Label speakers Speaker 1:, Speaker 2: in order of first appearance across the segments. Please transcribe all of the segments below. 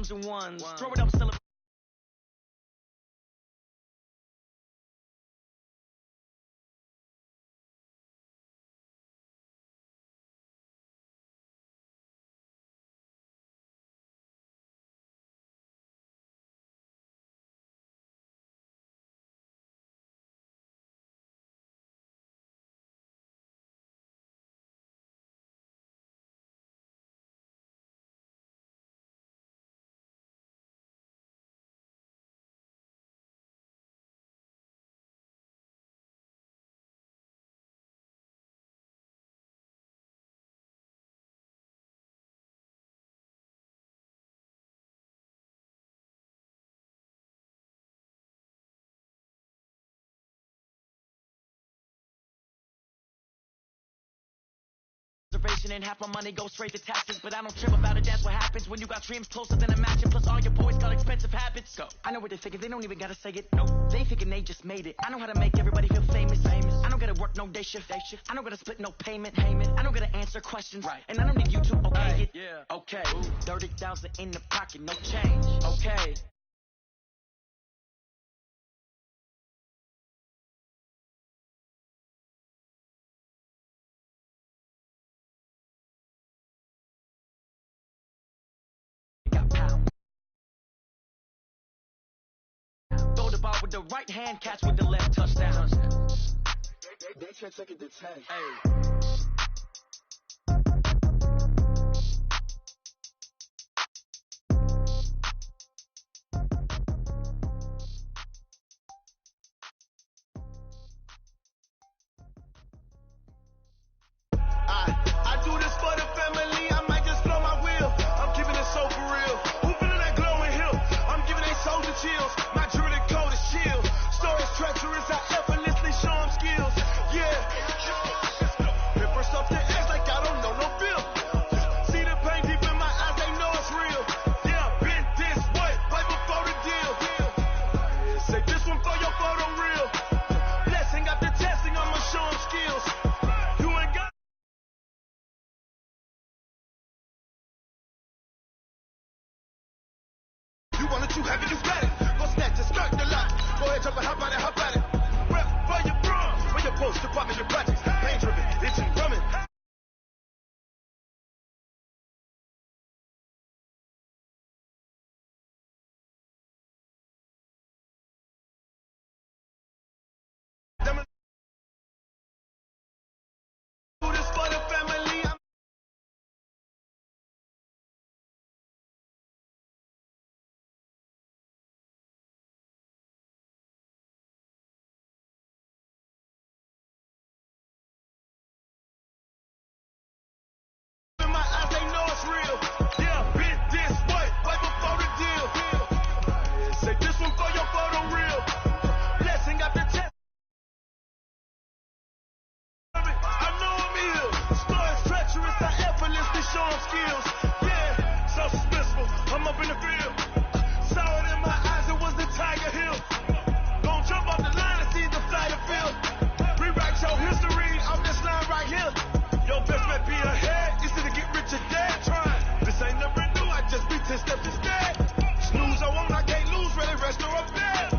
Speaker 1: drums and ones. Throw it up, celebrate. And half my money goes straight to taxes, but I don't trip about it. That's what happens when you got dreams closer than a match, and plus all your boys got expensive habits. Go. I know what they're thinking, they don't even gotta say it. No, they thinking they just made it. I know how to make everybody feel famous. I don't gotta work no day shift. I don't gotta split no payment. I don't gotta answer questions. Right. And I don't need you to okay it. Yeah. Okay. 30,000 in the pocket, no change. Okay. With the right hand, catch with the left, touchdown.
Speaker 2: They can't take it to 10.
Speaker 1: Hey.
Speaker 2: I do this for the family. I might just blow my wheel. I'm keeping it so for real. Who feeling that glowing hill? I'm giving they soldier chills. My jewelry coat is shield. Stories treacherous. I effortlessly show them skills. Yeah. Hit first off the edge like I don't know no feel. See the pain deep in my eyes. They know it's real. Yeah, been this way before the deal. Say this one for your photo reel. Blessing after testing. I'ma show them skills. You ain't got. You want it, you have it, you got it. Go snatch it, skirt the lot. Go ahead, jump and hop on it, hop on it. Rep for your bronze, for your post, department, your projects. Pain driven, itching, drumming. Do this for the family. In my eyes, they know it's real. Yeah, been this way before the deal. Say this one for your photo reel. Blessing after test. I know I'm ill. Stories treacherous. I effortlessly show them skills. Yeah, so suspenseful. I'm up in the field. Saw it in my eyes. It was the Tiger Hill. Gon' jump off the line and see the flight of field. Rewrite your history on this line right here. Your best bet be ahead. Easy to get rich or dead. Trying. This ain't never new. I just be 10 steps instead. Snooze I won't. I can't lose. Ready, rest or up there.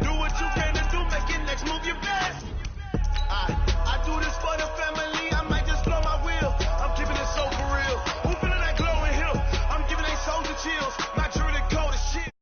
Speaker 2: Do what you can to do. Make it next move your best. I do this for the family. I might just blow my wheel. I'm keeping it so for real. Who feeling that glowing hill? I'm giving they soldier chills. My jewelry coat is shit.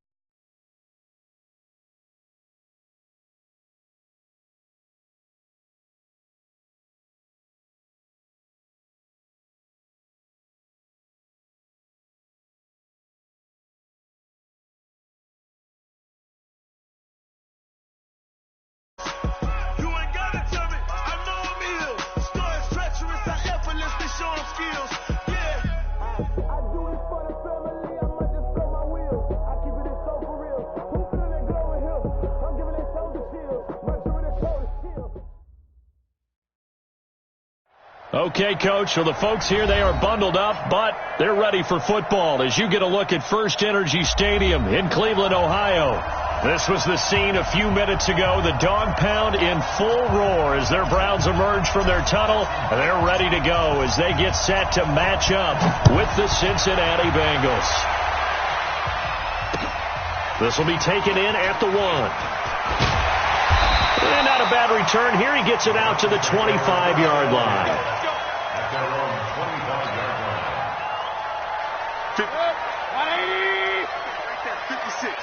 Speaker 2: You ain't gotta tell me. I know I'm ill. Stories treacherous. I effortlessly show them skills. Yeah. I do this for the family. I might just blow my wheel. I keep it so for real. Who feeling that glowing hill? I'm giving they soldier chills. My jewelry coat is shield.
Speaker 3: Okay, Coach, so the folks here, they are bundled up, but they're ready for football as you get a look at First Energy Stadium in Cleveland, Ohio. This was the scene a few minutes ago. The dog pound in full roar as their Browns emerge from their tunnel. They're ready to go as they get set to match up with the Cincinnati Bengals. This will be taken in at the 1. And not a bad return here. He gets it out to the 25-yard line.
Speaker 2: 56.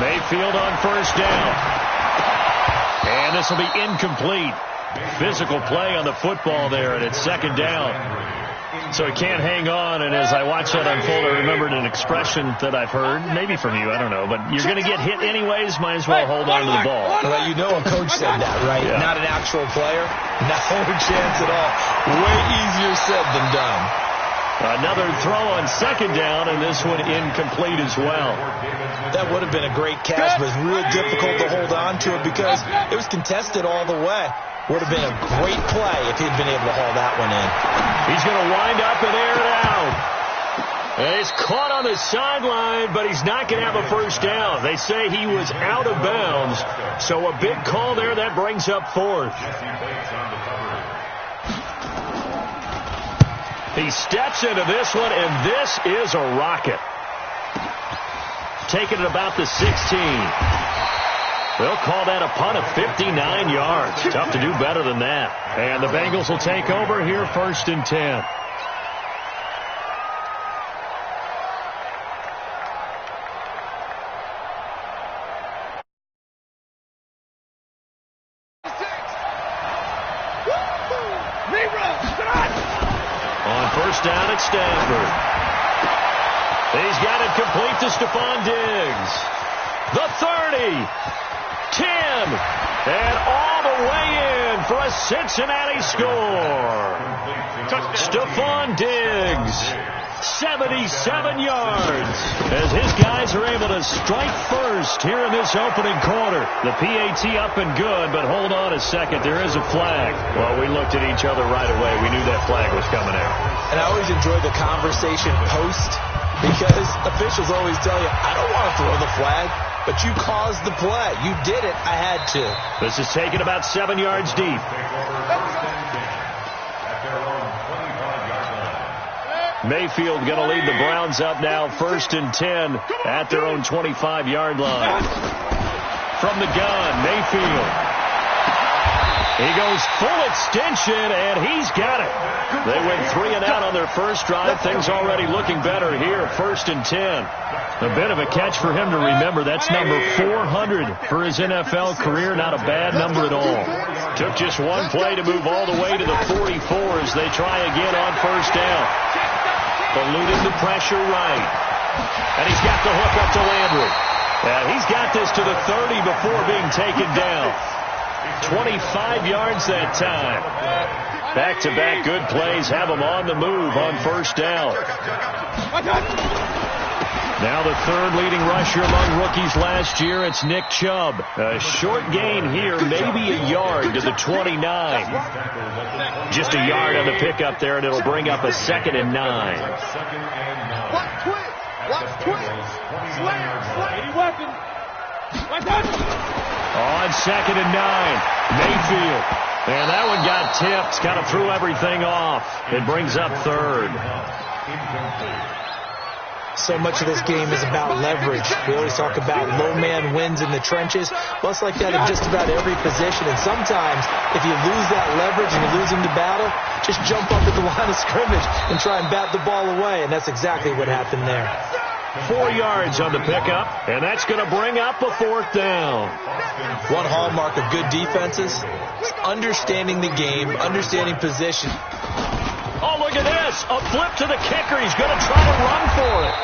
Speaker 3: Mayfield on first down. And this will be incomplete. Physical play on the football there, and it's second down. So he can't hang on, and as I watched that unfold, I remembered an expression that I've heard, maybe from you, I don't know, but you're going to get hit anyways, might as well hold on to the ball.
Speaker 4: Well, you know a coach said that, right?
Speaker 3: Yeah.
Speaker 4: Not an actual player. No chance at all. Way easier said than done.
Speaker 3: Another throw on second down, and this one incomplete as well.
Speaker 4: That would have been a great catch, but it's real difficult to hold on to it because it was contested all the way. Would have been a great play if he'd been able to haul that one in.
Speaker 3: He's going to wind up and air it out. And he's caught on the sideline, but he's not going to have a first down. They say he was out of bounds, so a big call there. That brings up fourth. He steps into this one, and this is a rocket. Taking it about the 16. They'll call that a punt of 59 yards. Tough to do better than that. And the Bengals will take over here, 1st and 10. On first down at Stanford. He's got it complete to Stephon Diggs. The 30. 10. And all the way in for a Cincinnati score. Stephon Diggs. 77 yards as his guys are able to strike first here in this opening quarter. The PAT up and good, but hold on a second. There is a flag. Well, we looked at each other right away. We knew that flag was coming out.
Speaker 4: And I always enjoy the conversation post because officials always tell you, I don't want to throw the flag, but you caused the play. You did it. I had to.
Speaker 3: This is taken about 7 yards deep. Mayfield going to lead the Browns up now, 1st and 10 at their own 25-yard line. From the gun, Mayfield. He goes full extension, and he's got it. They went 3 and out on their first drive. Things already looking better here, 1st and 10. A bit of a catch for him to remember. That's number 400 for his NFL career. Not a bad number at all. Took just one play to move all the way to the 44 as they try again on first down. Eluding the pressure right. And he's got the hook up to Landry. And he's got this to the 30 before being taken down. 25 yards that time. Back-to-back good plays have him on the move on first down. Now the third leading rusher among rookies last year, it's Nick Chubb. A short gain here, maybe a yard to the 29. Just a yard on the pickup there, and it'll bring up a 2nd and 9. On 2nd and 9, Mayfield. And that one got tipped, kind of threw everything off. It brings up 3rd.
Speaker 4: So much of this game is about leverage. We always talk about low man wins in the trenches. Well, it's like that in just about every position. And sometimes, if you lose that leverage and you're losing the battle, just jump up at the line of scrimmage and try and bat the ball away. And that's exactly what happened there.
Speaker 3: 4 yards on the pickup, and that's going to bring up a 4th down.
Speaker 4: One hallmark of good defenses is understanding the game, understanding position.
Speaker 3: Oh, look at this. A flip to the kicker. He's going to try to run for it.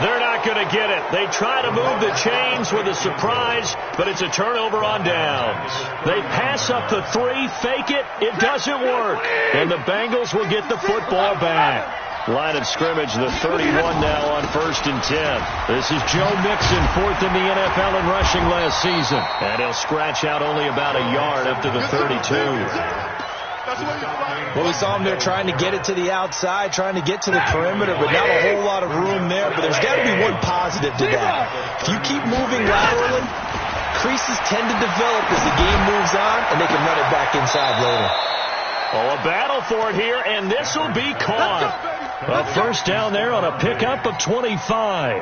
Speaker 3: They're not going to get it. They try to move the chains with a surprise, but it's a turnover on downs. They pass up the 3, fake it. It doesn't work. And the Bengals will get the football back. Line of scrimmage, the 31 now on 1st and 10. This is Joe Mixon, 4th in the NFL in rushing last season. And he'll scratch out only about a yard up to the 32.
Speaker 4: Well, we saw him there trying to get it to the outside, trying to get to the perimeter, but not a whole lot of room there. But there's got to be one positive to that. If you keep moving laterally, creases tend to develop as the game moves on, and they can run it back inside later.
Speaker 3: Oh, a battle for it here, and this will be caught. A first down there on a pickup of 25.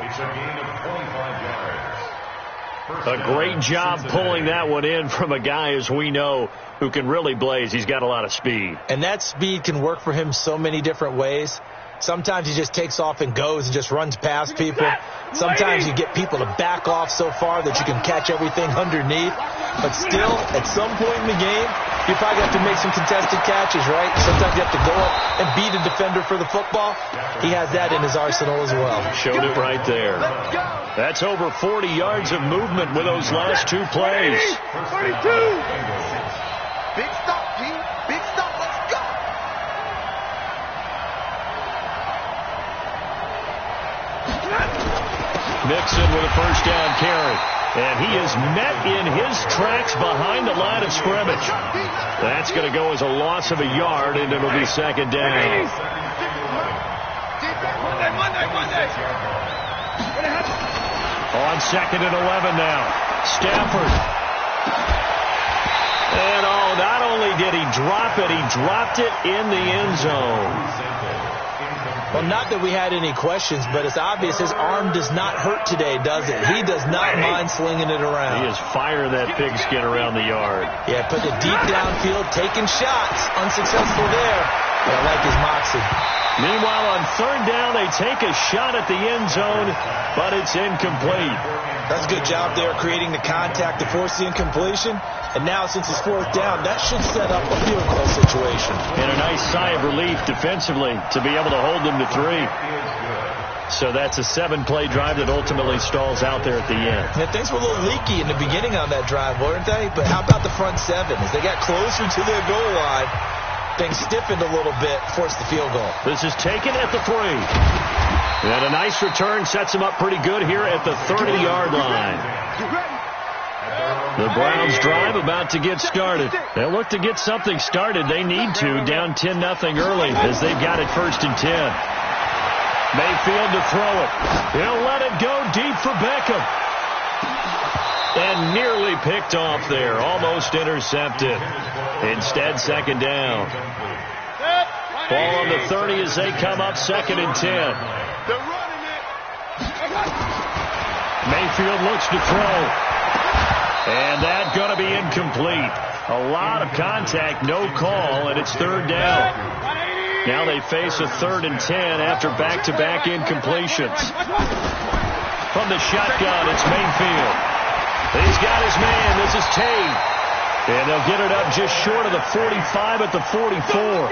Speaker 3: A great job pulling that one in from a guy, as we know, who can really blaze. He's got a lot of speed.
Speaker 4: And that speed can work for him so many different ways. Sometimes he just takes off and goes and just runs past people. Sometimes you get people to back off so far that you can catch everything underneath. But still, at some point in the game, you probably have to make some contested catches, right? Sometimes you have to go up and beat a defender for the football. He has that in his arsenal as well.
Speaker 3: Showed it right there. That's over 40 yards of movement with those last two plays.
Speaker 2: 32. Big stop, G. Big stop. Let's go.
Speaker 3: Mixon with a first down carry. And he is met in his tracks behind the line of scrimmage. That's going to go as a loss of a yard, and it'll be second down. On second and 11 now. Stafford. And not only did he drop it, he dropped it in the end zone.
Speaker 4: Well, not that we had any questions, but it's obvious his arm does not hurt today, does it? He does not mind slinging it around.
Speaker 3: He is firing that pigskin around the yard.
Speaker 4: Yeah, put it deep downfield, taking shots. Unsuccessful there, but I like his moxie.
Speaker 3: Meanwhile, on third down, they take a shot at the end zone, but it's incomplete.
Speaker 4: That's a good job there creating the contact to force the incompletion. And now, since it's fourth down, that should set up a field goal situation.
Speaker 3: And a nice sigh of relief defensively to be able to hold them to 3. So that's a 7-play drive that ultimately stalls out there at the end.
Speaker 4: Yeah, things were a little leaky in the beginning on that drive, weren't they? But how about the front 7? As they got closer to their goal line, things stiffened a little bit, forced the field goal.
Speaker 3: This is taken at the 3. And a nice return sets him up pretty good here at the 30-yard line. The Browns drive about to get started. They'll look to get something started. They need to, down 10-0 early as they've got it first and 10. Mayfield to throw it. He'll let it go deep for Beckham. And nearly picked off there. Almost intercepted. Instead, second down. Ball on the 30 as they come up second and 10. Mayfield looks to throw. And that's going to be incomplete. A lot of contact, no call, and it's third down. Now they face a 3rd and 10 after back-to-back incompletions. From the shotgun, it's Mayfield. He's got his man. This is Tate. And they'll get it up just short of the 45 at the 44.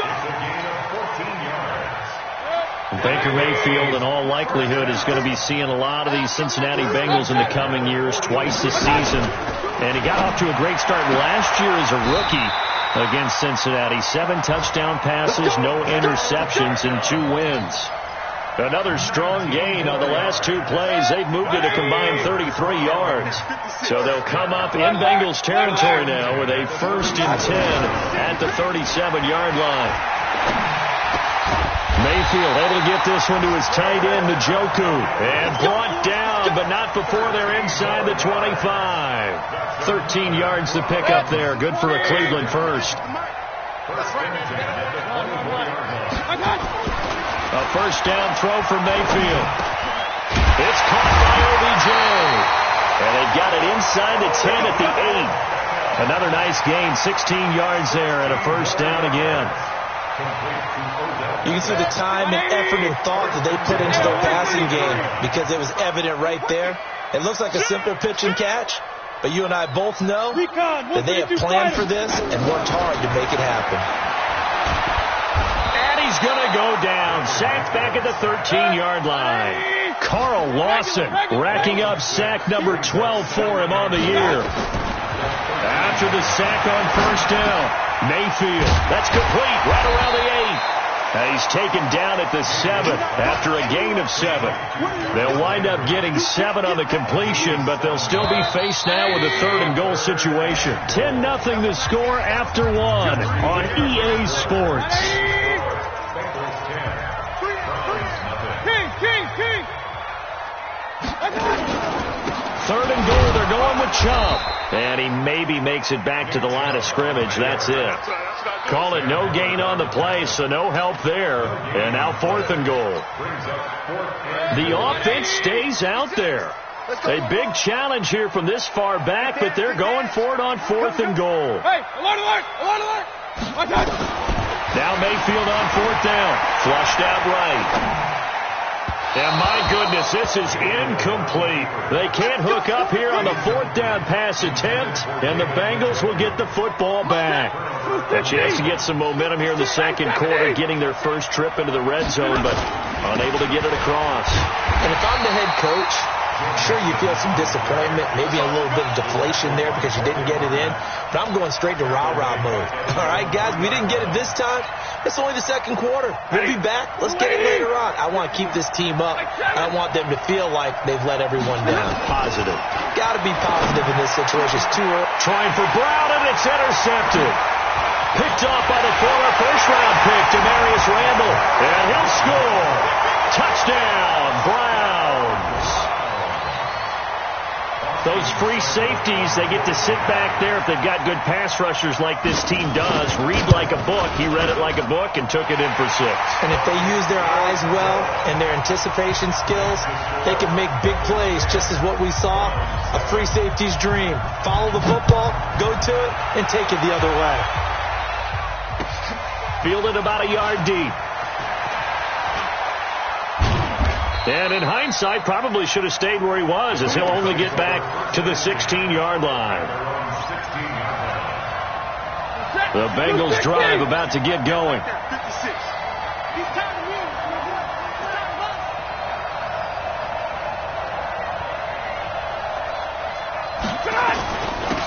Speaker 3: Baker Mayfield, in all likelihood, is going to be seeing a lot of these Cincinnati Bengals in the coming years, twice this season. And he got off to a great start last year as a rookie against Cincinnati. 7 touchdown passes, no interceptions, and 2 wins. Another strong gain on the last 2 plays. They've moved it a combined 33 yards. So they'll come up in Bengals territory now with a 1st and 10 at the 37-yard line. Mayfield able to get this one to his tight end, Njoku. And brought down, but not before they're inside the 25. 13 yards to pick up there. Good for a Cleveland first. A first down throw for Mayfield. It's caught by OBJ. And they've got it inside the 10 at the 8. Another nice gain, 16 yards there, and a first down again.
Speaker 4: You can see the time and effort and thought that they put into their passing game because it was evident right there. It looks like a simple pitch and catch, but you and I both know that they have planned for this and worked hard to make it happen.
Speaker 3: And he's going to go down. Sacked back at the 13-yard line. Carl Lawson racking up sack number 12 for him on the year. After the sack on first down, Mayfield. That's complete right around the 8. He's taken down at the 7 after a gain of 7. They'll wind up getting 7 on the completion, but they'll still be faced now with a 3rd and goal situation. 10-0 the score after 1 on EA Sports. Third and goal, they're going with Chomp. And he maybe makes it back to the line of scrimmage. That's it. Call it no gain on the play, so no help there. And now 4th and goal. The offense stays out there. A big challenge here from this far back, but they're going for it on 4th and goal.
Speaker 5: Hey, alert!
Speaker 3: Now Mayfield on 4th down. Flushed out right. And my goodness, this is incomplete. They can't hook up here on the 4th down pass attempt, and the Bengals will get the football back. A chance to get some momentum here in the second quarter, getting their first trip into the red zone, but unable to get it across.
Speaker 4: And if I'm the head coach, sure, you feel some disappointment, maybe a little bit of deflation there because you didn't get it in, but I'm going straight to rah-rah mode. All right, guys, we didn't get it this time. It's only the second quarter. We'll be back. Let's get it later on. I want to keep this team up. I want them to feel like they've let everyone down.
Speaker 3: Positive.
Speaker 4: Got to be positive in this situation. It's too early.
Speaker 3: Trying for Brown, and it's intercepted. Picked off by the former first-round pick, Demarius Randall. And he'll score. Touchdown, Browns. Those free safeties, they get to sit back there if they've got good pass rushers like this team does. Read like a book. He read it like a book and took it in for 6.
Speaker 4: And if they use their eyes well and their anticipation skills, they can make big plays, just as what we saw, a free safety's dream. Follow the football, go to it, and take it the other way.
Speaker 3: Fielded about a yard deep. And in hindsight, probably should have stayed where he was, as he'll only get back to the 16-yard line. The Bengals drive about to get going.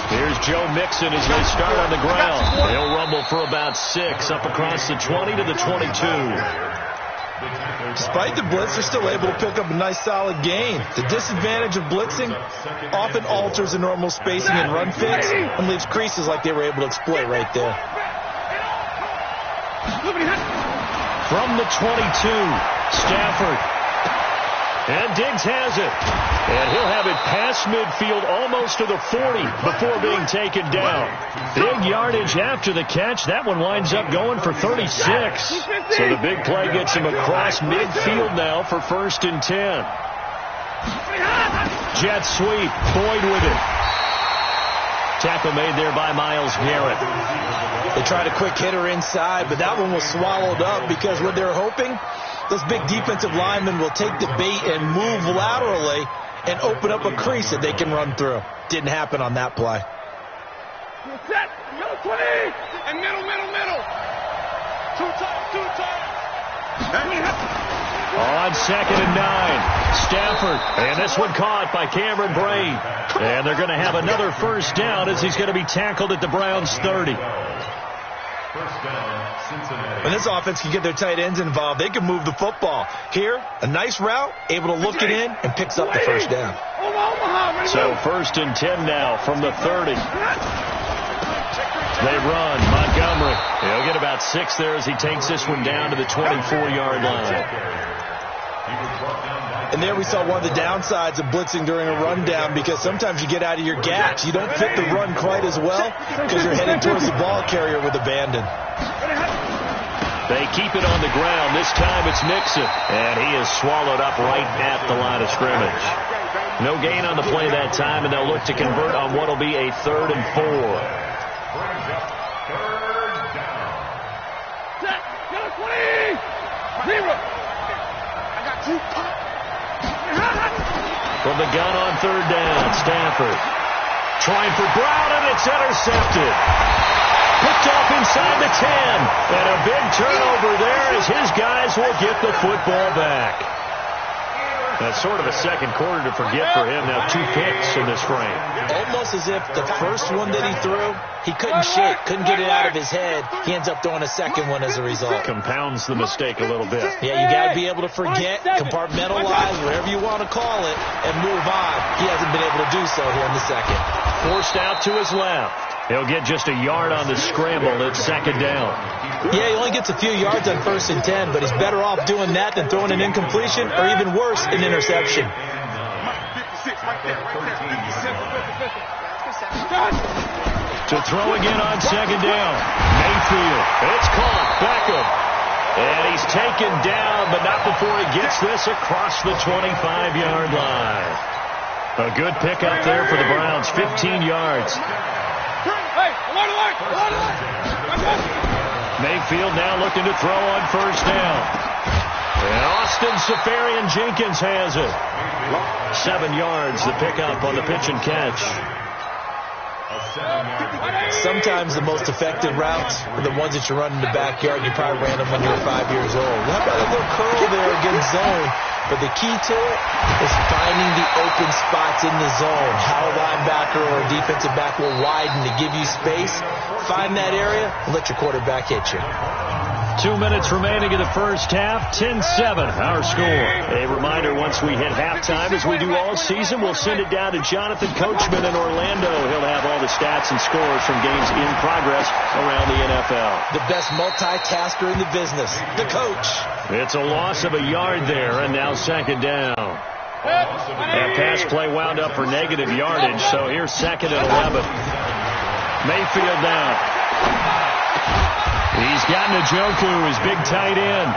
Speaker 3: Here's Joe Mixon as they start on the ground. They'll rumble for about 6, up across the 20 to the 22.
Speaker 6: Despite the blitz, they're still able to pick up a nice solid gain. The disadvantage of blitzing often alters the normal spacing and run fits and leaves creases like they were able to exploit right there.
Speaker 3: From the 22, Stafford. And Diggs has it. And he'll have it past midfield almost to the 40 before being taken down. Big yardage after the catch. That one winds up going for 36. So the big play gets him across midfield now for 1st and 10. Jet sweep. Boyd with it. Tackle made there by Myles Garrett.
Speaker 4: They tried a quick hitter inside, but that one was swallowed up because what they're hoping, those big defensive linemen will take the bait and move laterally and open up a crease that they can run through. Didn't happen on that play.
Speaker 5: Set, middle 20, and middle. Two times.
Speaker 3: On 2nd and 9, Stafford. And this one caught by Cameron Braid. And they're going to have another first down as he's going to be tackled at the Browns' 30.
Speaker 6: When this offense can get their tight ends involved, they can move the football. Here, a nice route, able to look it in, and picks up the first down.
Speaker 3: So 1st and 10 now from the 30. They run. Montgomery. He'll get about 6 there as he takes this one down to the 24-yard line.
Speaker 6: And there we saw one of the downsides of blitzing during a rundown, because sometimes you get out of your gaps. You don't fit the run quite as well because you're heading towards the ball carrier with abandon.
Speaker 3: They keep it on the ground. This time it's Mixon. And he is swallowed up right at the line of scrimmage. No gain on the play that time, and they'll look to convert on what will be a 3rd and 4. From the gun on 3rd down, Stafford. Trying for Brown, and it's intercepted. Picked off inside the 10. And a big turnover there as his guys will get the football back. That's sort of a second quarter to forget for him. Now 2 picks in this frame.
Speaker 4: Almost as if the first one that he threw, he couldn't shake, couldn't get it out of his head. He ends up throwing a second one as a result.
Speaker 3: Compounds the mistake a little bit.
Speaker 4: Yeah, you got to be able to forget, compartmentalize, whatever you want to call it, and move on. He hasn't been able to do so here in the second.
Speaker 3: Forced out to his left. He'll get just a yard on the scramble at 2nd down.
Speaker 4: Yeah, he only gets a few yards on 1st and 10, but he's better off doing that than throwing an incompletion, or even worse, an interception.
Speaker 3: To throw again on second down. Mayfield. It's caught. Beckham. And he's taken down, but not before he gets this across the 25-yard line. A good pickup there for the Browns. 15 yards. Mayfield now looking to throw on first down. And Austin Safarian-Jenkins has it. 7 yards, the pickup on the pitch and catch.
Speaker 4: Sometimes the most effective routes are the ones that you run in the backyard. You probably ran them when you were 5 years old. How about a little curl there against zone? But the key to it is finding the open spots in the zone. How a linebacker or a defensive back will widen to give you space. Find that area and let your quarterback hit you.
Speaker 3: 2 minutes remaining in the first half. 10-7, our score. A reminder, once we hit halftime, as we do all season, we'll send it down to Jonathan Coachman in Orlando. He'll have all the stats and scores from games in progress around the NFL.
Speaker 4: The best multitasker in the business, the coach.
Speaker 3: It's a loss of a yard there, and now second down. That pass play wound up for negative yardage, so here's second and 11. Mayfield now. He's got Njoku, his big tight end.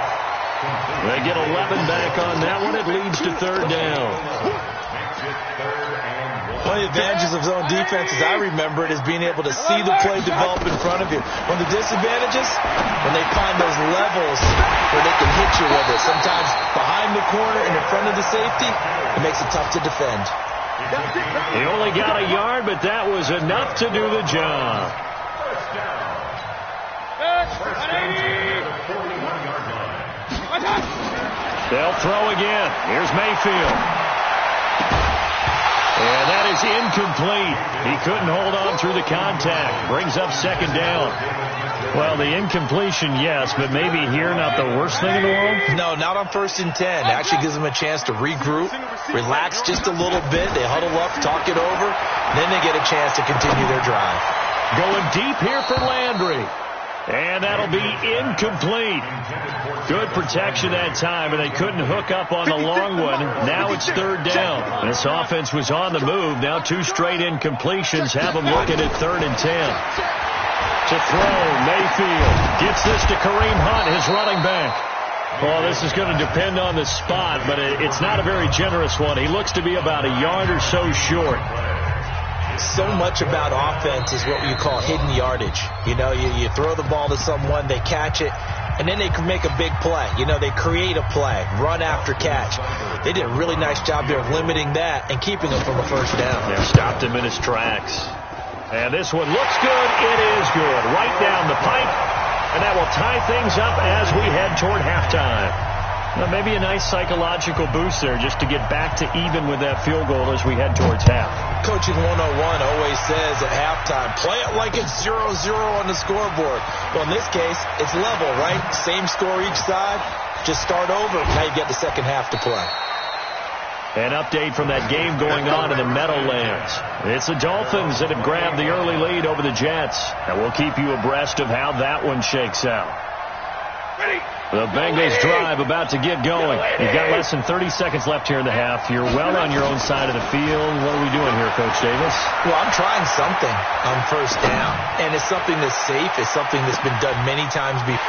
Speaker 3: They get 11 back on that one. It leads to third down.
Speaker 4: One of the advantages of zone defense, as I remember it, is being able to see the play develop in front of you. One of the disadvantages, when they find those levels where they can hit you with it, sometimes behind the corner and in front of the safety, it makes it tough to defend.
Speaker 3: He only got a yard, but that was enough to do the job. They'll throw again. Here's Mayfield. And that is incomplete. He couldn't hold on through the contact. Brings up second down. Well, the incompletion, yes, but maybe here not the worst thing in the world?
Speaker 4: No, not on 1st and 10. It actually gives them a chance to regroup, relax just a little bit. They huddle up, talk it over, and then they get a chance to continue their drive.
Speaker 3: Going deep here for Landry. And that'll be incomplete. Good protection that time, and they couldn't hook up on the long one. Now it's third down. This offense was on the move. Now 2 straight incompletions have them looking at 3rd and 10. To throw, Mayfield gets this to Kareem Hunt, his running back. Well, this is going to depend on the spot, but it's not a very generous one. He looks to be about a yard or so short.
Speaker 4: So much about offense is what you call hidden yardage. You know, you throw the ball to someone, they catch it, and then they can make a big play. You know, they create a play, run after catch. They did a really nice job there of limiting that and keeping him from a first down.
Speaker 3: Yeah, stopped him in his tracks. And this one looks good. It is good. Right down the pipe. And that will tie things up as we head toward halftime. Now, maybe a nice psychological boost there just to get back to even with that field goal as we head towards half.
Speaker 4: Coaching 101 always says at halftime, play it like it's 0-0 on the scoreboard. Well, in this case, it's level, right? Same score each side. Just start over. Now you get the second half to play.
Speaker 3: An update from that game going on in the Meadowlands. It's the Dolphins that have grabbed the early lead over the Jets. And we'll keep you abreast of how that one shakes out. The Bengals drive about to get going. You've got less than 30 seconds left here in the half. You're well on your own side of the field. What are we doing here, Coach Davis?
Speaker 4: Well, I'm trying something on first down. And it's something that's safe. It's something that's been done many times before.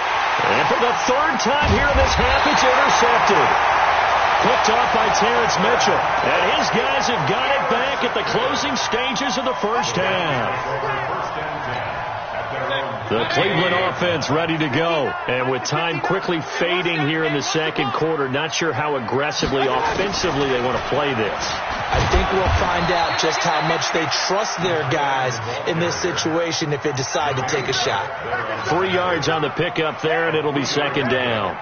Speaker 3: And for the 3rd time here in this half, it's intercepted. Picked off by Terrence Mitchell. And his guys have got it back at the closing stages of the first half. The Cleveland offense ready to go. And with time quickly fading here in the second quarter, not sure how aggressively, offensively they want to play this.
Speaker 4: I think we'll find out just how much they trust their guys in this situation if they decide to take a shot.
Speaker 3: 3 yards on the pickup there, and it'll be second down.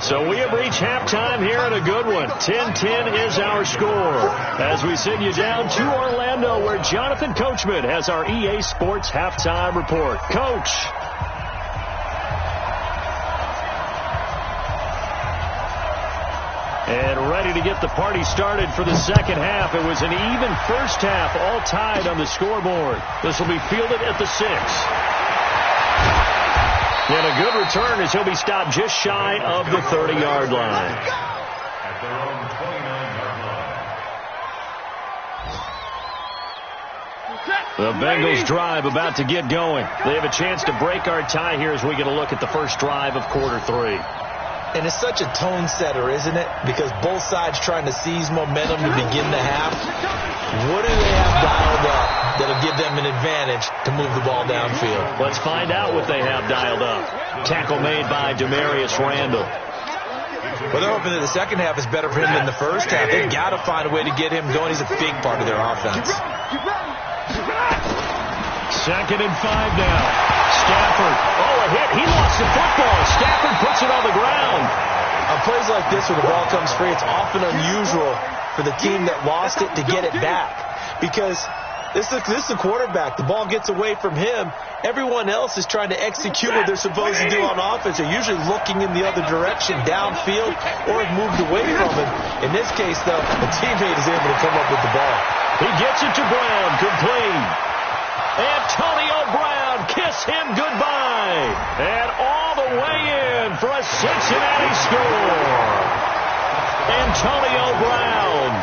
Speaker 3: So we have reached halftime here in a good one. 10-10 is our score. As we send you down to Orlando, where Jonathan Coachman has our EA Sports halftime report. Coach. And ready to get the party started for the second half. It was an even first half, all tied on the scoreboard. This will be fielded at the 6. And a good return as he'll be stopped just shy of the 30-yard line. The Bengals drive about to get going. They have a chance to break our tie here as we get a look at the first drive of quarter 3.
Speaker 4: And it's such a tone setter, isn't it? Because both sides trying to seize momentum to begin the half. What do they have dialed up that'll give them an advantage to move the ball downfield?
Speaker 3: Let's find out what they have dialed up. Tackle made by Demarius Randall.
Speaker 4: Well, they're hoping that the second half is better for him than the first half. They've got to find a way to get him going. He's a big part of their offense.
Speaker 3: 2nd and 5 now. Stafford. Oh, a hit. He lost the football. Stafford puts it on the ground.
Speaker 4: On plays like this where the ball comes free, it's often unusual for the team that lost it to get it back. Because this is the quarterback. The ball gets away from him. Everyone else is trying to execute what they're supposed to do on offense. They're usually looking in the other direction, downfield, or have moved away from him. In this case, though, the teammate is able to come up with the ball.
Speaker 3: He gets it to Brown, complete. Antonio Brown, kiss him goodbye. And all the way in for a Cincinnati score. Antonio Brown,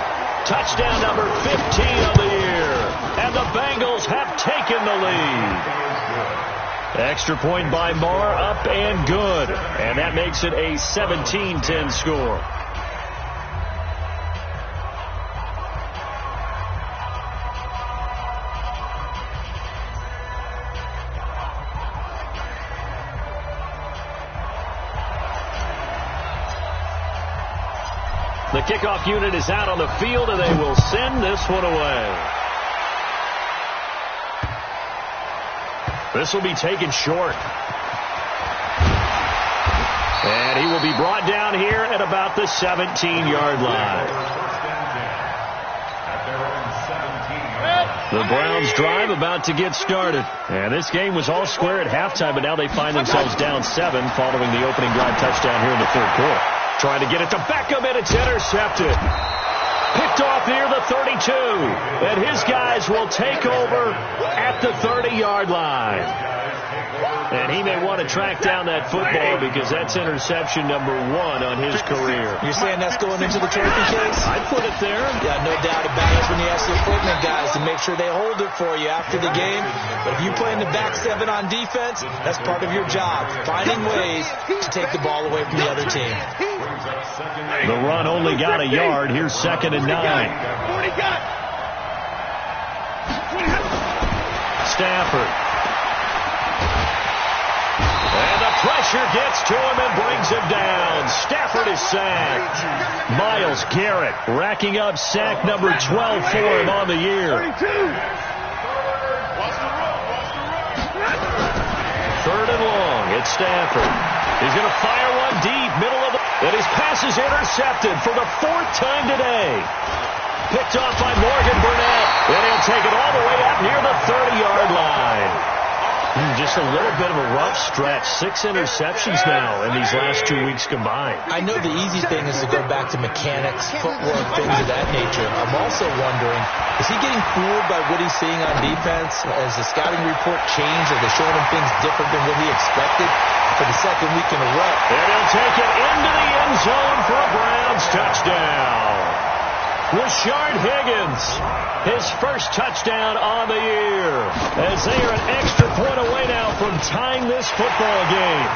Speaker 3: touchdown number 15 of the year. And the Bengals have taken the lead. Extra point by Marr, up and good. And that makes it a 17-10 score. The kickoff unit is out on the field, and they will send this one away. This will be taken short. And he will be brought down here at about the 17-yard line. The Browns drive about to get started. And this game was all square at halftime, but now they find themselves down 7 following the opening drive touchdown here in the third quarter. Trying to get it to Beckham, and it's intercepted. Picked off near the 32. And his guys will take over at the 30-yard line. And he may want to track down that football because that's interception number 1 on his career.
Speaker 4: You're saying that's going into the trophy case?
Speaker 3: I'd put it there.
Speaker 4: Yeah, no doubt about it. When you ask the equipment guys to make sure they hold it for you after the game. But if you play in the back 7 on defense, that's part of your job. Finding ways to take the ball away from the other team.
Speaker 3: The run only got a yard. Here's 2nd and 9. Stafford. And the pressure gets to him and brings him down. Stafford is sacked. Myles Garrett racking up sack number 12 for him on the year. 3rd and long. It's Stafford. He's going to fire one deep, middle of the... And his pass is intercepted for the 4th time today. Picked off by Morgan Burnett. And he'll take it all the way up near the 30-yard line. Just a little bit of a rough stretch. 6 interceptions now in these last 2 weeks combined.
Speaker 4: I know the easy thing is to go back to mechanics, footwork, things of that nature. I'm also wondering, is he getting fooled by what he's seeing on defense? Has the scouting report changed? Are they showing him things different than what he expected for the 2nd week in a row?
Speaker 3: And he'll take it into the end zone for a Browns touchdown. Rashard Higgins, his first touchdown on the year, as they are an extra point away now from tying this football game.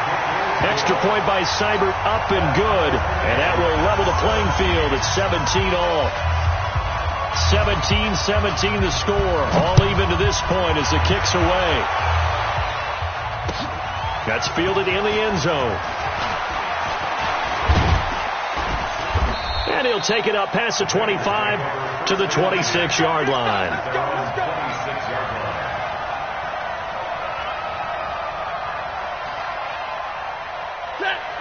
Speaker 3: Extra point by Seibert, up and good, and that will level the playing field at 17-all. 17-17 the score, all even to this point as the kick's away. That's fielded in the end zone. And he'll take it up past the 25 to the 26-yard line.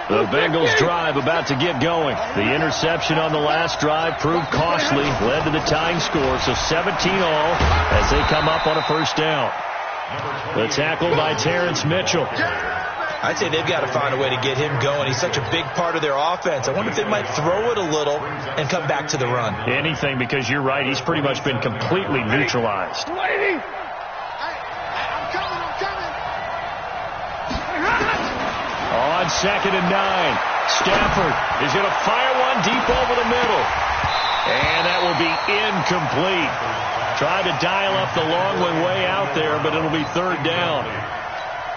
Speaker 3: The Bengals drive about to get going. The interception on the last drive proved costly, led to the tying score, so 17-all as they come up on a first down. The tackle by Terrence Mitchell.
Speaker 4: I'd say they've got to find a way to get him going. He's such a big part of their offense. I wonder if they might throw it a little and come back to the run.
Speaker 3: Anything, because you're right. He's pretty much been completely neutralized.
Speaker 5: Lady!
Speaker 3: On 2nd and 9, Stafford is going to fire one deep over the middle. And that will be incomplete. Tried to dial up the long one way out there, but it'll be third down.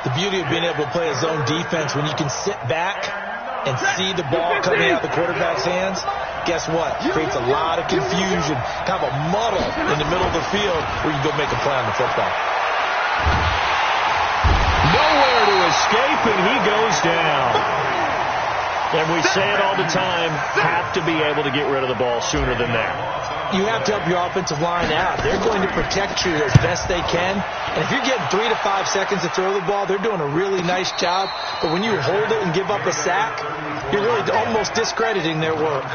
Speaker 4: The beauty of being able to play a zone defense when you can sit back and see the ball coming out of the quarterback's hands, guess what? Creates a lot of confusion, kind of a muddle in the middle of the field where you go make a play on the football.
Speaker 3: Nowhere to escape, and he goes down. And we say it all the time, have to be able to get rid of the ball sooner than that.
Speaker 4: You have to help your offensive line out. They're going to protect you as best they can. And if you're getting 3 to 5 seconds to throw the ball, they're doing a really nice job. But when you hold it and give up a sack, you're really almost discrediting their work.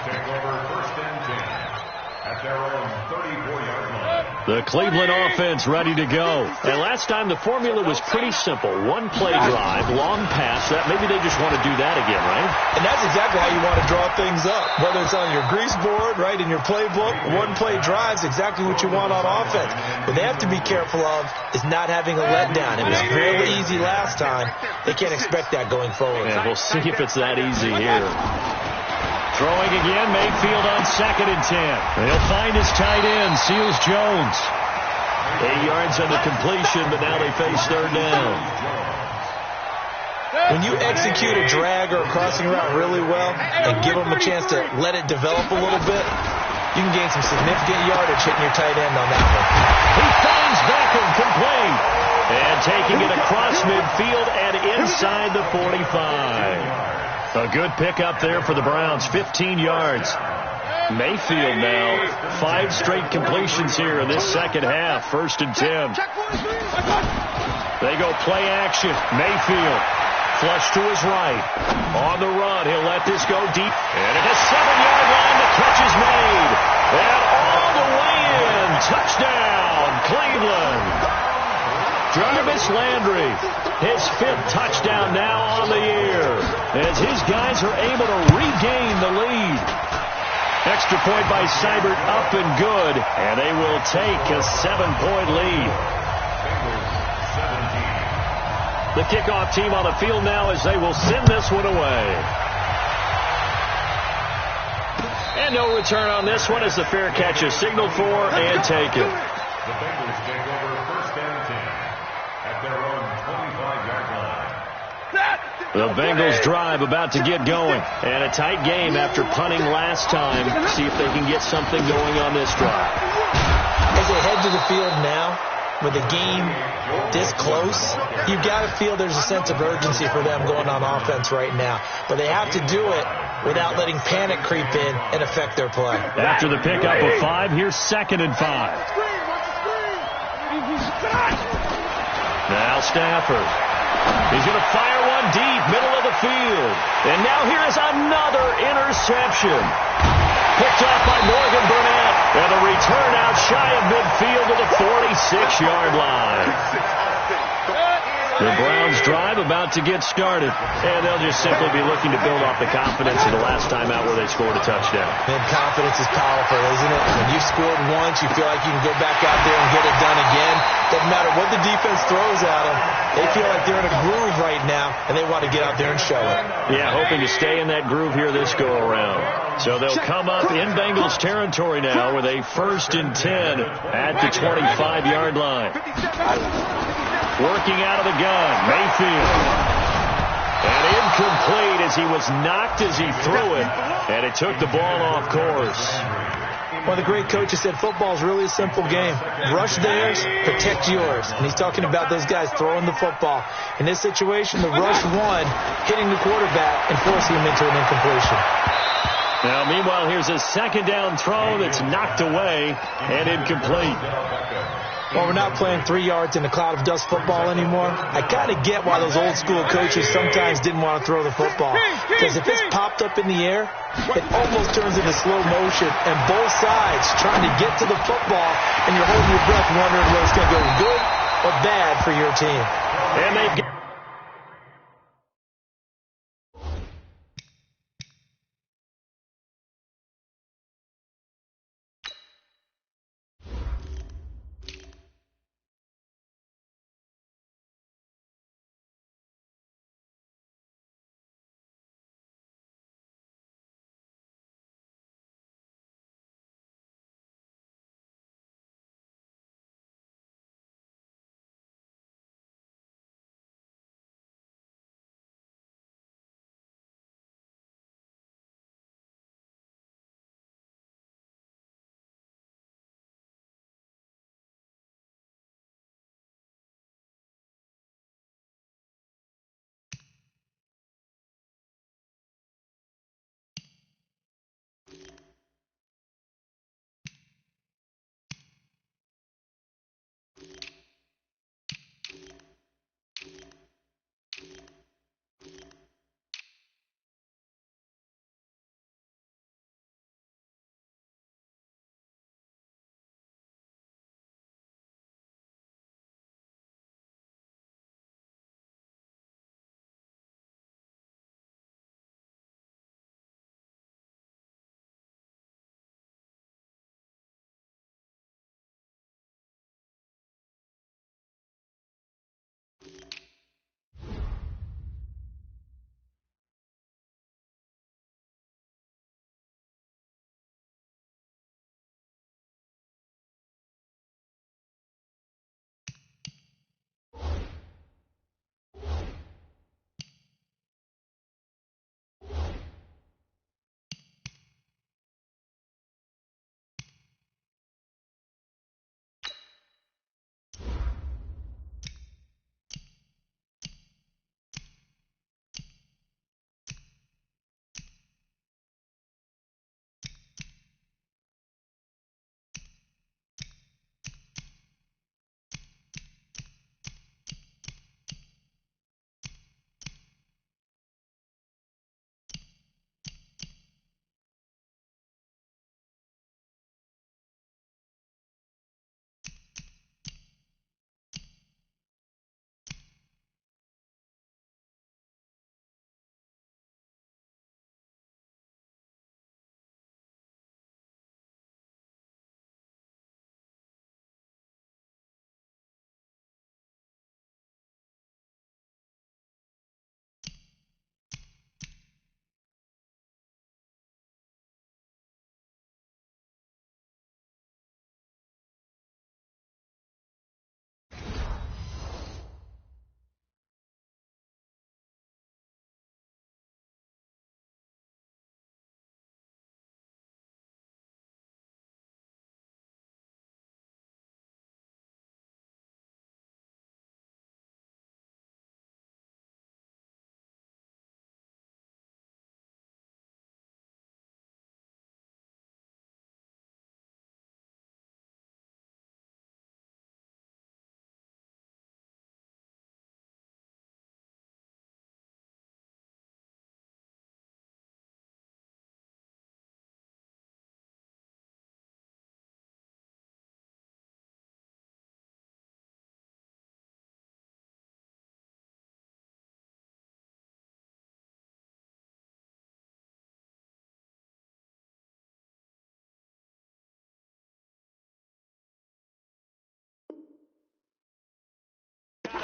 Speaker 3: The Cleveland offense ready to go. And last time the formula was pretty simple. One play drive, long pass. That maybe they just want to do that again, right?
Speaker 6: And that's exactly how you want to draw things up. Whether it's on your grease board, right, in your playbook, one play drive is exactly what you want on offense. What they have to be careful of is not having a letdown. It was really easy last time. They can't expect that going forward.
Speaker 3: And we'll see if it's that easy here. Throwing again, Mayfield on 2nd and 10. He'll find his tight end, Seals Jones. 8 yards on the completion, but now they face third down.
Speaker 4: When you execute a drag or a crossing route really well and give them a chance to let it develop a little bit, you can gain some significant yardage hitting your tight end on that one.
Speaker 3: He finds Beckham complete. And taking it across midfield and inside the 45. A good pickup there for the Browns, 15 yards. Mayfield now, 5 straight completions here in this second half, 1st and 10. They go play action. Mayfield, flush to his right. On the run, he'll let this go deep. And at the 7-yard line, the catch is made. And all the way in, touchdown, Cleveland. Jarvis Landry, his 5th touchdown now on the year, as his guys are able to regain the lead. Extra point by Seibert up and good, and they will take a 7-point lead. The kickoff team on the field now as they will send this one away. And no return on this one as the fair catch is signaled for and taken.
Speaker 7: The Bengals take over 1st and 10 at their own 25-yard line.
Speaker 3: The Bengals drive about to get going. And a tight game after punting last time. See if they can get something going on this drive.
Speaker 4: As they head to the field now, with the game this close, you've got to feel there's a sense of urgency for them going on offense right now. But they have to do it without letting panic creep in and affect their play.
Speaker 3: After the pickup of 5, here's 2nd and 5. Now Stafford. He's going to fire one deep, middle of the field. And now here's another interception. Picked off by Morgan Burnett. And a return out shy of midfield to the 46-yard line. The Browns drive about to get started. And they'll just simply be looking to build off the confidence of the last time out where they scored a touchdown.
Speaker 4: Man, confidence is powerful, isn't it? When you've scored once, you feel like you can go back out there and get it done again. Doesn't matter what the defense throws at them. They feel like they're in a groove right now, and they want to get out there and show it.
Speaker 3: Yeah, hoping to stay in that groove here this go-around. So they'll come up in Bengals territory now with a 1st and 10 at the 25-yard line. Working out of the gun, Mayfield. And incomplete as he was knocked as he threw it, and it took the ball off course.
Speaker 4: One of the great coaches said football is really a simple game. Rush theirs, protect yours. And he's talking about those guys throwing the football. In this situation, the rush one, hitting the quarterback and forcing him into an incompletion.
Speaker 3: Now, meanwhile, here's a 2nd down throw that's knocked away and incomplete.
Speaker 4: Well, we're not playing 3 yards in a cloud of dust football anymore. I kind of get why those old school coaches sometimes didn't want to throw the football. Because if it's popped up in the air, it almost turns into slow motion. And both sides trying to get to the football, and you're holding your breath wondering whether it's going to go good or bad for your team.
Speaker 3: And they've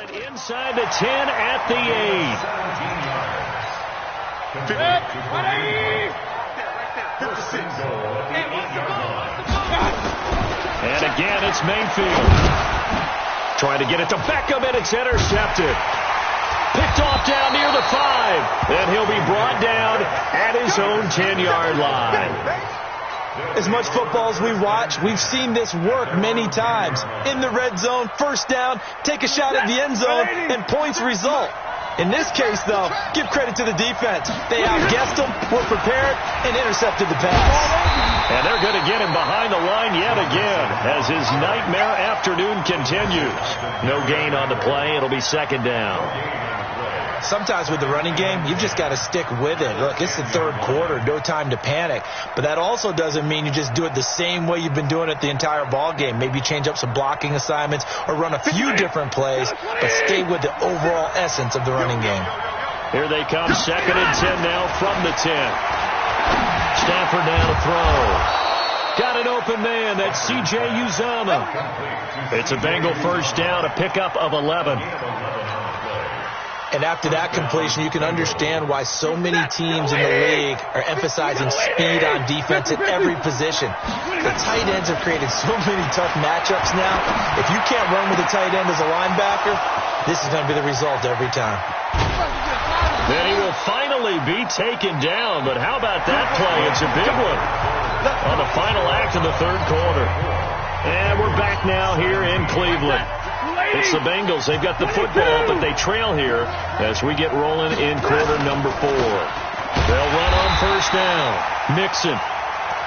Speaker 3: got it inside the 10 at the 8. And again, it's Mayfield. Trying to get it to Beckham, and it's intercepted. Picked off down near the 5. And he'll be brought down at his own 10-yard line.
Speaker 4: As much football as we watch, we've seen this work many times. In the red zone, first down, take a shot at the end zone, and points result. In this case, though, give credit to the defense. They outguessed them, were prepared, and intercepted the pass.
Speaker 3: And they're going to get him behind the line yet again as his nightmare afternoon continues. No gain on the play. It'll be second down.
Speaker 4: Sometimes with the running game, you've just got to stick with it. Look, it's the third quarter, no time to panic. But that also doesn't mean you just do it the same way you've been doing it the entire ball game. Maybe change up some blocking assignments or run a few different plays, but stay with the overall essence of the running game.
Speaker 3: Here they come, second and 10 now from the 10. Stafford down to throw. Got an open man. That's C.J. Uzomah. It's a Bengal first down, a pickup of 11.
Speaker 4: And after that completion, you can understand why so many teams in the league are emphasizing speed on defense at every position. The tight ends have created so many tough matchups now. If you can't run with a tight end as a linebacker, this is going to be the result every time.
Speaker 3: Then he will finally be taken down. But how about that play? It's a big one on the final act of the third quarter. And we're back now here in Cleveland. It's the Bengals. They've got the football, but they trail here as we get rolling in quarter number 4. They'll run on first down. Mixon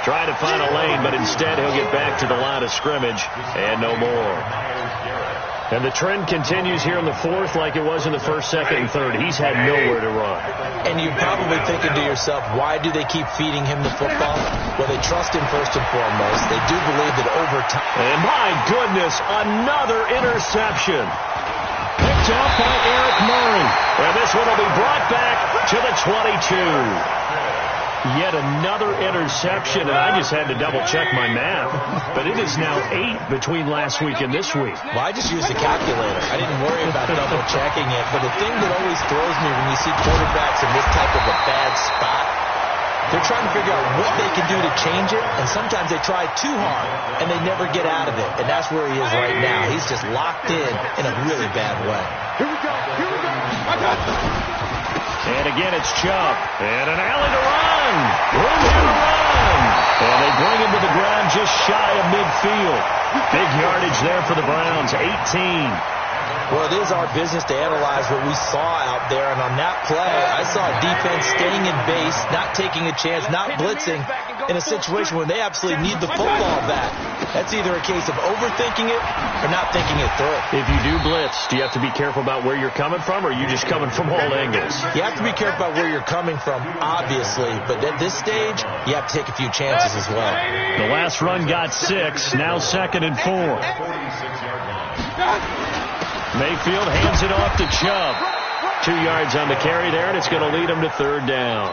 Speaker 3: try to find a lane, but instead he'll get back to the line of scrimmage and no more. And the trend continues here in the fourth like it was in the first, second, and third. He's had nowhere to run.
Speaker 4: And you're probably thinking to yourself, why do they keep feeding him the football? Well, they trust him first and foremost. They do believe that over time.
Speaker 3: And my goodness, another interception. Picked up by Eric Murray. And this one will be brought back to the 22. Yet another interception, and I just had to double-check my math. But it is now 8 between last week and this week.
Speaker 4: Well, I just used a calculator. I didn't worry about double-checking it. But the thing that always throws me when you see quarterbacks in this type of a bad spot, they're trying to figure out what they can do to change it, and sometimes they try too hard, and they never get out of it. And that's where he is right now. He's just locked in a really bad way.
Speaker 5: Here we go. Here we go. I got it.
Speaker 3: And again, it's Chubb. And an alley to run. Room here to run. And they bring him to the ground just shy of midfield. Big yardage there for the Browns, 18.
Speaker 4: Well, it is our business to analyze what we saw out there. And on that play, I saw defense staying in base, not taking a chance, not blitzing in a situation where they absolutely need the football back. That's either a case of overthinking it or not thinking it through.
Speaker 3: If you do blitz, do you have to be careful about where you're coming from, or are you just coming from all angles?
Speaker 4: You have to be careful about where you're coming from, obviously. But at this stage, you have to take a few chances as well.
Speaker 3: The last run got 6. Now second and 4. Mayfield hands it off to Chubb. 2 yards on the carry there, and it's going to lead him to third down.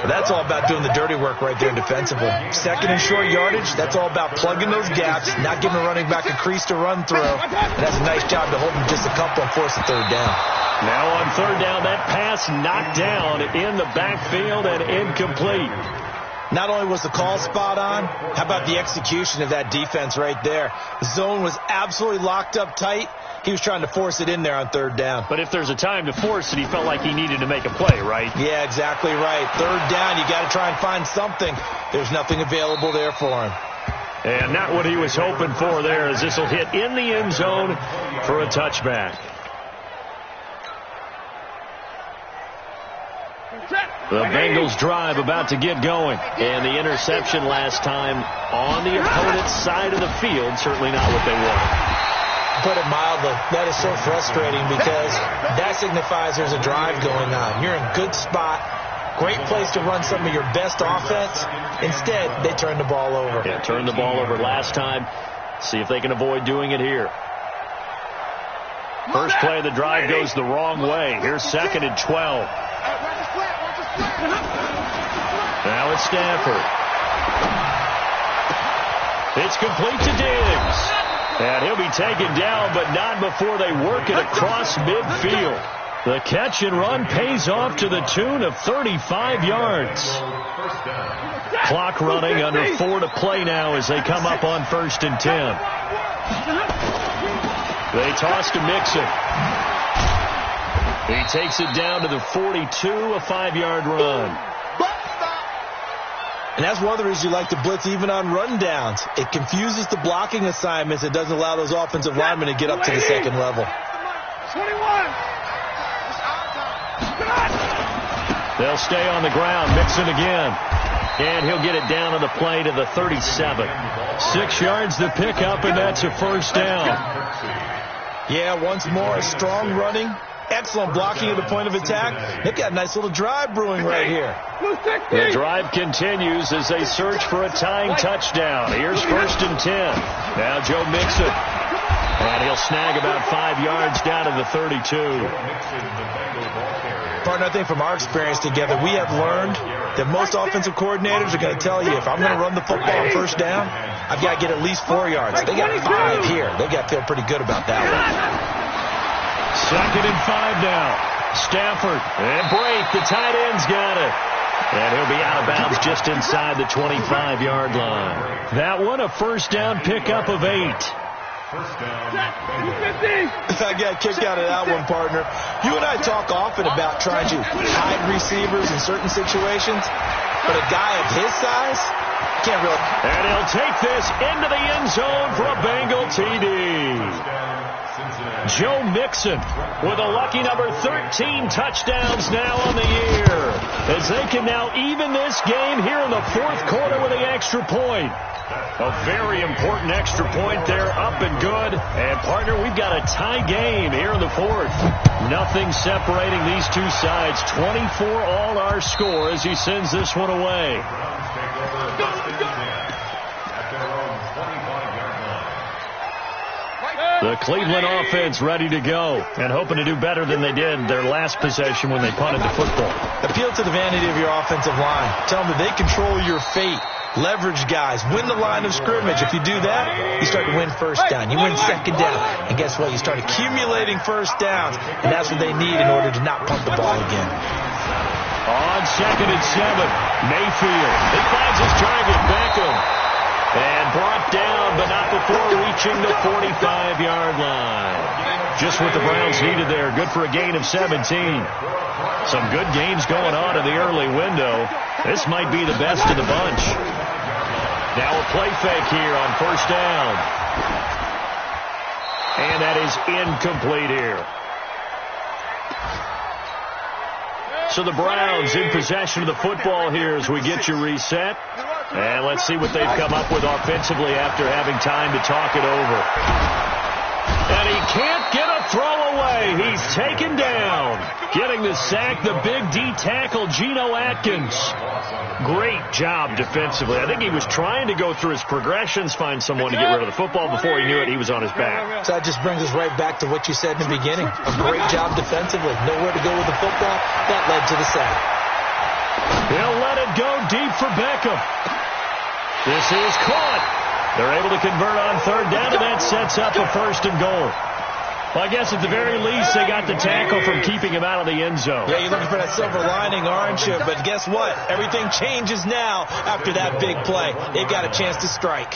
Speaker 4: Well, that's all about doing the dirty work right there defensively. Second and short yardage, that's all about plugging those gaps, not giving a running back a crease to run through. And that's a nice job to hold him just a couple and force a third down.
Speaker 3: Now on third down, that pass knocked down in the backfield and incomplete.
Speaker 4: Not only was the call spot on, how about the execution of that defense right there? The zone was absolutely locked up tight. He was trying to force it in there on third down.
Speaker 3: But if there's a time to force it, he felt like he needed to make a play, right?
Speaker 4: Yeah, exactly right. Third down, you got to try and find something. There's nothing available there for him.
Speaker 3: And not what he was hoping for there, as this will hit in the end zone for a touchback. The Bengals drive about to get going. And the interception last time on the opponent's side of the field, certainly not what they wanted.
Speaker 4: Put it mildly, that is so frustrating because that signifies there's a drive going on. You're in a good spot, great place to run some of your best offense. Instead, they turn the ball over.
Speaker 3: Yeah, turned the ball over last time. See if they can avoid doing it here. First play of the drive goes the wrong way. Here's second and 12. Now it's Stafford. It's complete to Diggs. And he'll be taken down, but not before they work it across midfield. The catch and run pays off to the tune of 35 yards. Clock running, under 4 to play now as they come up on 1st and 10. They toss to Mixon. He takes it down to the 42, a 5-yard run.
Speaker 6: And that's one of the reasons you like to blitz even on rundowns. It confuses the blocking assignments. It doesn't allow those offensive linemen to get up to the second level.
Speaker 5: 21.
Speaker 3: They'll stay on the ground. Mixon again. And he'll get it down on the play to the 37. 6 yards to pick up, and that's a 1st down.
Speaker 6: Yeah, once more, strong running. Excellent blocking at the point of attack. They've got a nice little drive brewing right here.
Speaker 3: The drive continues as they search for a tying touchdown. Here's 1st and 10. Now Joe Mixon. And he'll snag about 5 yards down to the 32.
Speaker 6: Partner, I think from our experience together, we have learned that most offensive coordinators are going to tell you, if I'm going to run the football on 1st down, I've got to get at least 4 yards. They got 5 here. They got to feel pretty good about that one.
Speaker 3: 2nd and 5 now. Stafford and break. The tight end's got it. And he'll be out of bounds just inside the 25-yard line. That one a 1st down pickup of 8.
Speaker 6: I got a kick out of that one, partner. You and I talk often about trying to hide receivers in certain situations, but a guy of his size can't really.
Speaker 3: And he'll take this into the end zone for a Bengal TD. Joe Mixon with a lucky number 13 touchdowns now on the year, as they can now even this game here in the 4th quarter with the extra point. A very important extra point there, up and good. And, partner, we've got a tie game here in the 4th. Nothing separating these two sides. 24 all our score as he sends this one away. The Cleveland offense ready to go and hoping to do better than they did their last possession when they punted the football.
Speaker 6: Appeal to the vanity of your offensive line. Tell them that they control your fate. Leverage guys. Win the line of scrimmage. If you do that, you start to win 1st down. You win 2nd down. And guess what? You start accumulating 1st downs. And that's what they need in order to not punt the ball again.
Speaker 3: On 2nd and 7, Mayfield. He finds his target, Beckham. And brought down, but not before reaching the 45-yard line. Just what the Browns needed there. Good for a gain of 17. Some good games going on in the early window. This might be the best of the bunch. Now a play fake here on 1st down. And that is incomplete here. So the Browns in possession of the football here as we get you reset. And let's see what they've come up with offensively after having time to talk it over. And he can't get a throw away. He's taken down. Getting the sack, the big D tackle, Geno Atkins. Great job defensively. I think he was trying to go through his progressions, find someone to get rid of the football. Before he knew it, he was on his back.
Speaker 6: So that just brings us right back to what you said in the beginning. A great job defensively. Nowhere to go with the football. That led to the sack.
Speaker 3: He'll let it go deep for Beckham. This is caught. They're able to convert on 3rd down, and that sets up a 1st and goal. Well, I guess at the very least, they got the tackle from keeping him out of the end zone.
Speaker 6: Yeah, you're looking for that silver lining, aren't you? But guess what? Everything changes now after that big play. They've got a chance to strike.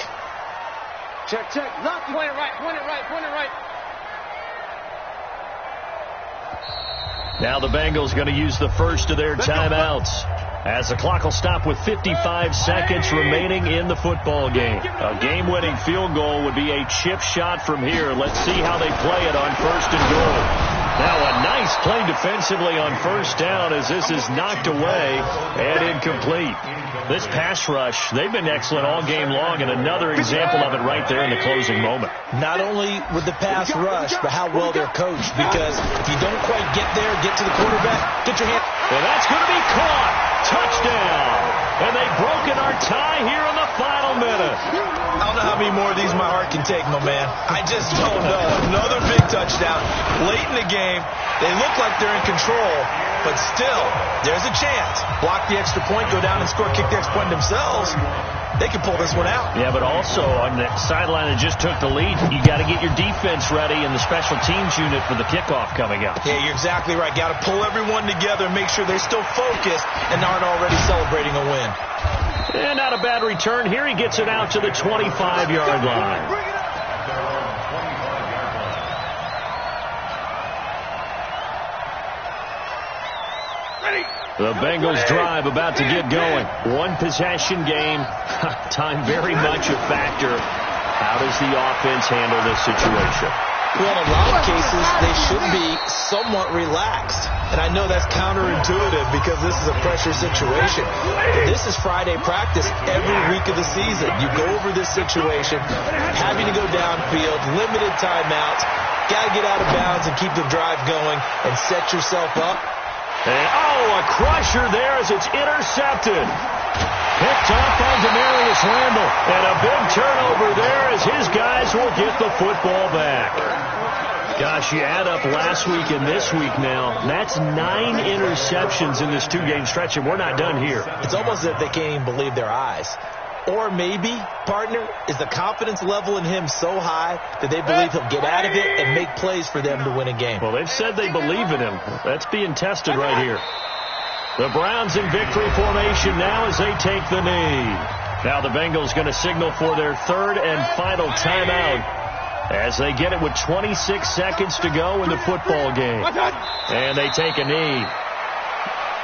Speaker 5: Check. Lock. Point it right.
Speaker 3: Now the Bengals going to use the first of their timeouts, as the clock will stop with 55 seconds remaining in the football game. A game-winning field goal would be a chip shot from here. Let's see how they play it on 1st and goal. Now a nice play defensively on 1st down as this is knocked away and incomplete. This pass rush, they've been excellent all game long, and another example of it right there in the closing moment.
Speaker 6: Not only with the pass rush, but how well they're coached, because if you don't quite get there, get to the quarterback, get your hand.
Speaker 3: And that's going to be caught. Touchdown. And they've broken our tie here in the final minute.
Speaker 6: I don't know how many more of these my heart can take, my man. I just don't know. Another big touchdown. Late in the game, they look like they're in control, but still, there's a chance. Block the extra point, go down and score, kick the extra point themselves. they can pull this one out.
Speaker 3: Yeah, but also on the sideline that just took the lead, you got to get your defense ready and the special teams unit for the kickoff coming up.
Speaker 6: Yeah, you're exactly right. Got to pull everyone together and make sure they're still focused and aren't already celebrating a win.
Speaker 3: And not a bad return. Here he gets it out to the 25-yard line. The Bengals drive about to get going. One possession game. Time very much a factor. How does the offense handle this situation?
Speaker 6: Well, in a lot of cases, they should be somewhat relaxed. And I know that's counterintuitive because this is a pressure situation. But this is Friday practice every week of the season. You go over this situation, having to go downfield, limited timeouts, got to get out of bounds and keep the drive going and set yourself up.
Speaker 3: And, a crusher there as it's intercepted. Picked up on Demarius Randall. And a big turnover there as his guys will get the football back. Gosh, you add up last week and this week now. That's 9 interceptions in this 2-game stretch, and we're not done here.
Speaker 6: It's almost as if they can't even believe their eyes. Or maybe, partner, is the confidence level in him so high that they believe he'll get out of it and make plays for them to win a game.
Speaker 3: Well, they've said they believe in him. That's being tested right here. The Browns in victory formation now as they take the knee. Now the Bengals going to signal for their third and final timeout as they get it with 26 seconds to go in the football game. And they take a knee.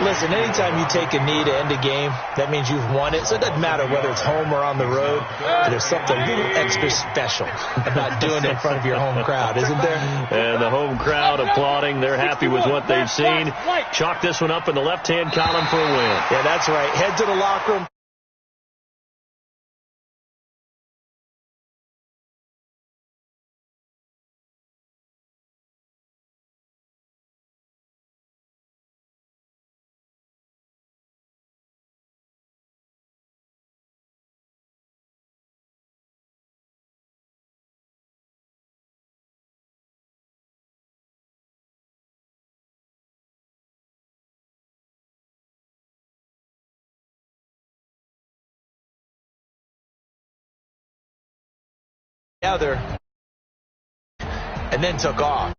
Speaker 6: Listen, anytime you take a knee to end a game, that means you've won it. So it doesn't matter whether it's home or on the road. There's something a little extra special about doing it in front of your home crowd, isn't there?
Speaker 3: And the home crowd applauding. They're happy with what they've seen. Chalk this one up in the left-hand column for a win.
Speaker 6: Yeah, that's right. Head to the locker room. Together and then took off.